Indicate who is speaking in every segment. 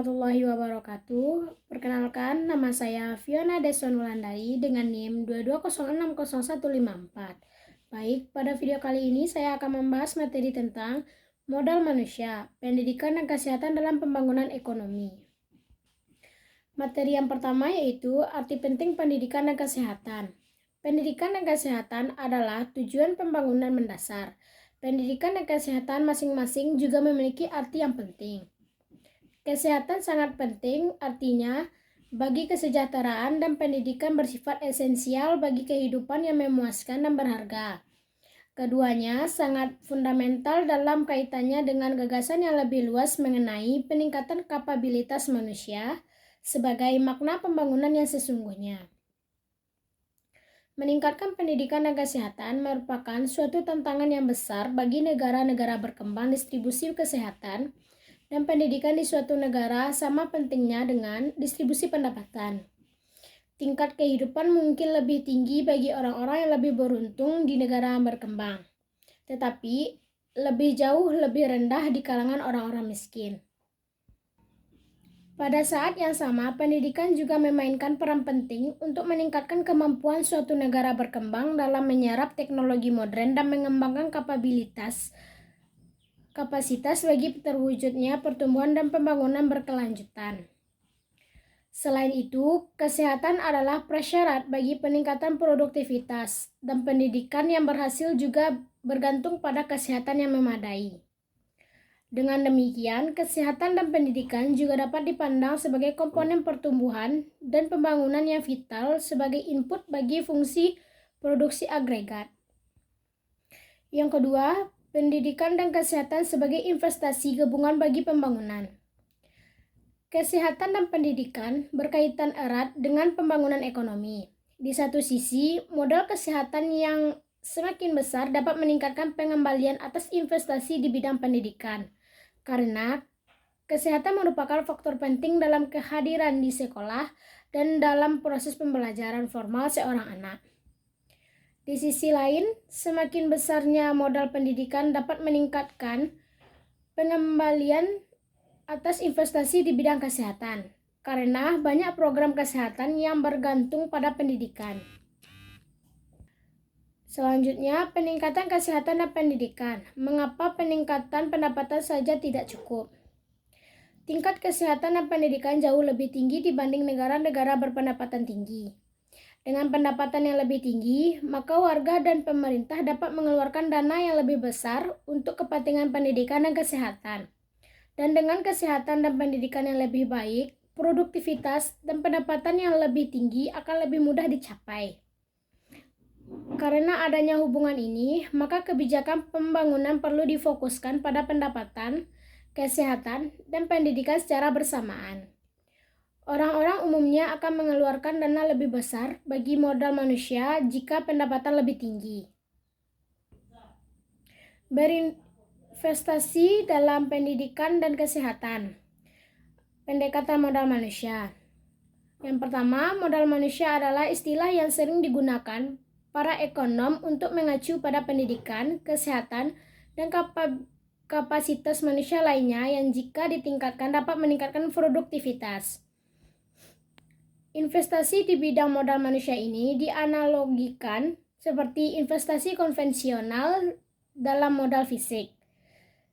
Speaker 1: warahmatullahi wabarakatuh. Perkenalkan, nama saya Fiona Deson Wulandari dengan NIM 22060154. Baik, pada video kali ini saya akan membahas materi tentang modal manusia, pendidikan dan kesehatan dalam pembangunan ekonomi. Materi yang pertama yaitu arti penting pendidikan dan kesehatan. Pendidikan dan kesehatan adalah tujuan pembangunan mendasar. Pendidikan dan kesehatan masing-masing juga memiliki arti yang penting. Kesehatan sangat penting, artinya bagi kesejahteraan dan pendidikan bersifat esensial bagi kehidupan yang memuaskan dan berharga. Keduanya sangat fundamental dalam kaitannya dengan gagasan yang lebih luas mengenai peningkatan kapabilitas manusia sebagai makna pembangunan yang sesungguhnya. Meningkatkan pendidikan dan kesehatan merupakan suatu tantangan yang besar bagi negara-negara berkembang. Distribusi kesehatan dan pendidikan di suatu negara sama pentingnya dengan distribusi pendapatan. Tingkat kehidupan mungkin lebih tinggi bagi orang-orang yang lebih beruntung di negara berkembang, tetapi lebih jauh lebih rendah di kalangan orang-orang miskin. Pada saat yang sama, pendidikan juga memainkan peran penting untuk meningkatkan kemampuan suatu negara berkembang dalam menyerap teknologi modern dan mengembangkan kapasitas bagi terwujudnya pertumbuhan dan pembangunan berkelanjutan. Selain itu, kesehatan adalah prasyarat bagi peningkatan produktivitas, dan pendidikan yang berhasil juga bergantung pada kesehatan yang memadai. Dengan demikian, kesehatan dan pendidikan juga dapat dipandang sebagai komponen pertumbuhan dan pembangunan yang vital sebagai input bagi fungsi produksi agregat. Yang kedua, pendidikan dan kesehatan sebagai investasi gabungan bagi pembangunan. Kesehatan dan pendidikan berkaitan erat dengan pembangunan ekonomi. Di satu sisi, modal kesehatan yang semakin besar dapat meningkatkan pengembalian atas investasi di bidang pendidikan, karena kesehatan merupakan faktor penting dalam kehadiran di sekolah dan dalam proses pembelajaran formal seorang anak. Di sisi lain, semakin besarnya modal pendidikan dapat meningkatkan pengembalian atas investasi di bidang kesehatan, karena banyak program kesehatan yang bergantung pada pendidikan. Selanjutnya, peningkatan kesehatan dan pendidikan. Mengapa peningkatan pendapatan saja tidak cukup? Tingkat kesehatan dan pendidikan jauh lebih tinggi dibanding negara-negara berpendapatan tinggi. Dengan pendapatan yang lebih tinggi, maka warga dan pemerintah dapat mengeluarkan dana yang lebih besar untuk kepentingan pendidikan dan kesehatan. Dan dengan kesehatan dan pendidikan yang lebih baik, produktivitas dan pendapatan yang lebih tinggi akan lebih mudah dicapai. Karena adanya hubungan ini, maka kebijakan pembangunan perlu difokuskan pada pendapatan, kesehatan, dan pendidikan secara bersamaan. Orang-orang umumnya akan mengeluarkan dana lebih besar bagi modal manusia jika pendapatan lebih tinggi. Berinvestasi dalam pendidikan dan kesehatan. Pendekatan modal manusia. Yang pertama, modal manusia adalah istilah yang sering digunakan para ekonom untuk mengacu pada pendidikan, kesehatan, dan kapasitas manusia lainnya yang jika ditingkatkan dapat meningkatkan produktivitas. Investasi di bidang modal manusia ini dianalogikan seperti investasi konvensional dalam modal fisik.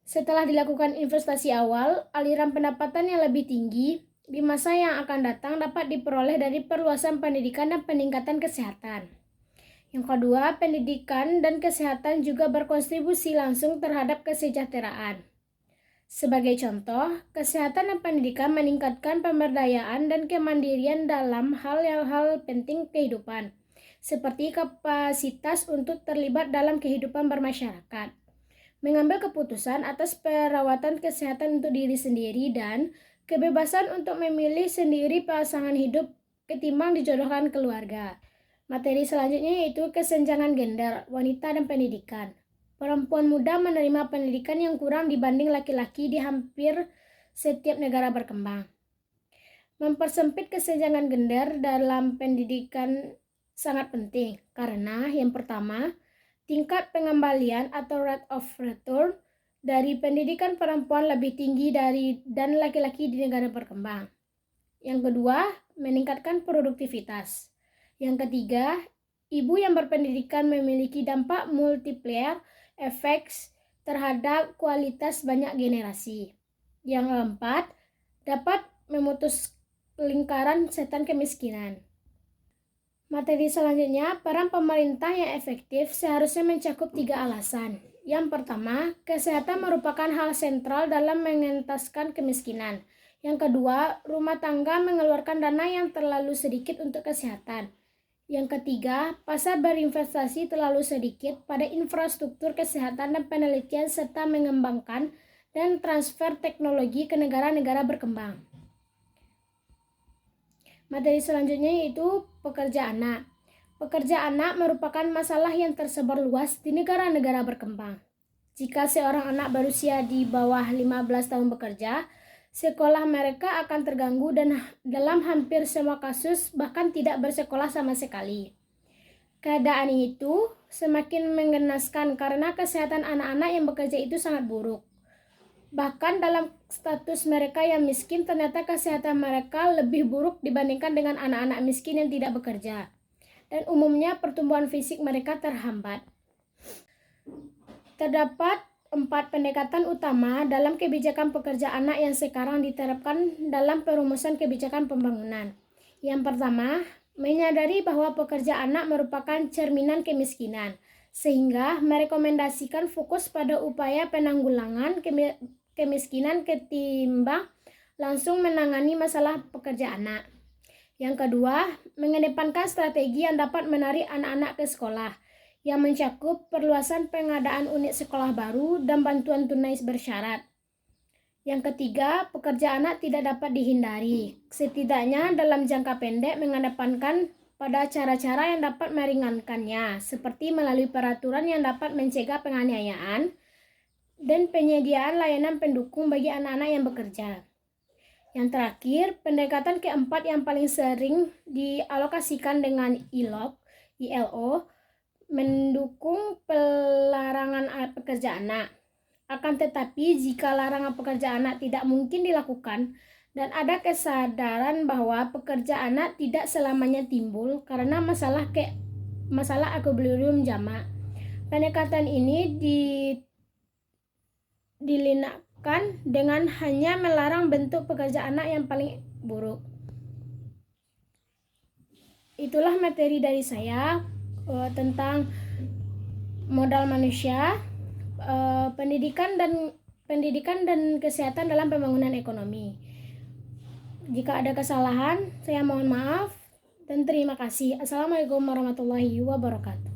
Speaker 1: Setelah dilakukan investasi awal, aliran pendapatan yang lebih tinggi di masa yang akan datang dapat diperoleh dari perluasan pendidikan dan peningkatan kesehatan. Yang kedua, pendidikan dan kesehatan juga berkontribusi langsung terhadap kesejahteraan. Sebagai contoh, kesehatan dan pendidikan meningkatkan pemberdayaan dan kemandirian dalam hal-hal penting kehidupan, seperti kapasitas untuk terlibat dalam kehidupan bermasyarakat, mengambil keputusan atas perawatan kesehatan untuk diri sendiri, dan kebebasan untuk memilih sendiri pasangan hidup ketimbang dijodohkan keluarga. Materi selanjutnya yaitu kesenjangan gender, wanita dan pendidikan. Perempuan muda menerima pendidikan yang kurang dibanding laki-laki di hampir setiap negara berkembang. Mempersempit kesenjangan gender dalam pendidikan sangat penting karena yang pertama, tingkat pengembalian atau rate of return dari pendidikan perempuan lebih tinggi dan laki-laki di negara berkembang. Yang kedua, meningkatkan produktivitas. Yang ketiga, ibu yang berpendidikan memiliki dampak multiplier efek terhadap kualitas banyak generasi. Yang keempat, dapat memutus lingkaran setan kemiskinan. Materi selanjutnya, peran pemerintah yang efektif seharusnya mencakup 3 alasan. Yang pertama, kesehatan merupakan hal sentral dalam mengentaskan kemiskinan. Yang kedua, rumah tangga mengeluarkan dana yang terlalu sedikit untuk kesehatan. Yang ketiga, pasar berinvestasi terlalu sedikit pada infrastruktur kesehatan dan penelitian serta mengembangkan dan transfer teknologi ke negara-negara berkembang. Materi selanjutnya yaitu pekerja anak. Pekerja anak merupakan masalah yang tersebar luas di negara-negara berkembang. Jika seorang anak berusia di bawah 15 tahun bekerja, sekolah mereka akan terganggu dan dalam hampir semua kasus bahkan tidak bersekolah sama sekali. Keadaan itu semakin menggenaskan karena kesehatan anak-anak yang bekerja itu sangat buruk. Bahkan dalam status mereka yang miskin, ternyata kesehatan mereka lebih buruk dibandingkan dengan anak-anak miskin yang tidak bekerja. Dan umumnya pertumbuhan fisik mereka terhambat. Terdapat 4 pendekatan utama dalam kebijakan pekerja anak yang sekarang diterapkan dalam perumusan kebijakan pembangunan. Yang pertama, menyadari bahwa pekerja anak merupakan cerminan kemiskinan, sehingga merekomendasikan fokus pada upaya penanggulangan kemiskinan ketimbang langsung menangani masalah pekerja anak. Yang kedua, mengedepankan strategi yang dapat menarik anak-anak ke sekolah, yang mencakup perluasan pengadaan unit sekolah baru dan bantuan tunai bersyarat. Yang ketiga, pekerja anak tidak dapat dihindari, setidaknya dalam jangka pendek mengedepankan pada cara-cara yang dapat meringankannya, seperti melalui peraturan yang dapat mencegah penganiayaan dan penyediaan layanan pendukung bagi anak-anak yang bekerja. Yang terakhir, pendekatan keempat yang paling sering dialokasikan dengan ILO, mendukung pelarangan pekerja anak. Akan tetapi, jika larangan pekerja anak tidak mungkin dilakukan dan ada kesadaran bahwa pekerja anak tidak selamanya timbul karena masalah equilibrium jamak, pendekatan ini dilinakkan dengan hanya melarang bentuk pekerja anak yang paling buruk. Itulah materi dari saya tentang modal manusia, pendidikan dan kesehatan dalam pembangunan ekonomi. Jika ada kesalahan, saya mohon maaf dan terima kasih. Assalamualaikum warahmatullahi wabarakatuh.